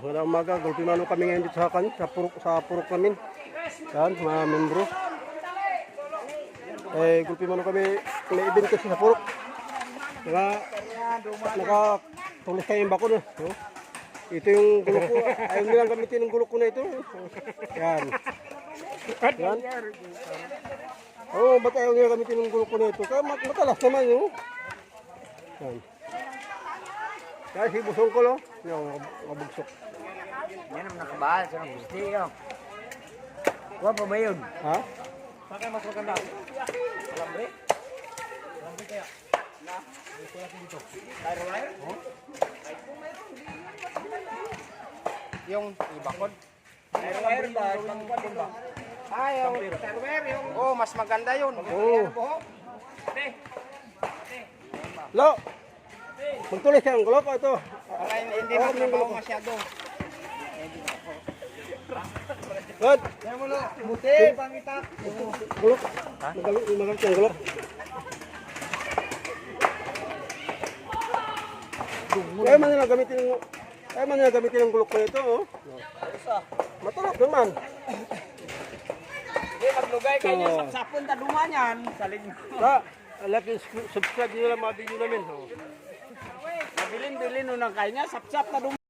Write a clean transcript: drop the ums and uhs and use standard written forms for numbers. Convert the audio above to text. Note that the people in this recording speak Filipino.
magandang umaga. Gulpimano kami ngayon dito sa purok namin. Yan, mga membro. Gulpimano kami, may event kasi sa purok. Nakatulis kayo yung bako na. Ito yung gulok ko. Ayaw nilang gamitin yung gulok ko na ito. Yan. Yan. Ba't ayaw nilang gamitin yung gulok ko na ito? Kaya matalas naman yun. Yan. Kaya si busong ko, no? Yung mabugsok. Yan ang nakabahal sa gusti yun. Kuha pa ba yun? Ha? Saka mas maganda. Alambre? Alambre kaya? Na? Gusto natin dito. Wire? Oo. Yung ibakod? Wire ba? Yung wire yung... Oh, mas maganda yun. Oo. Lo! Magtulis ka ang gulok ito. Para hindi magtrabaho masyado. Good. Yan mo lo. Buti, pangitak. Gulok. Magalit yung gulok. Kaya man nila gamitin yung gulok ko ito, oh. Matulog naman. Hindi, maglugay kayo sa sapon na duman yan. Saling. Like and subscribe nyo lang mga video namin. Mabilin-bilin nun ang kanya, sap-sap na duman.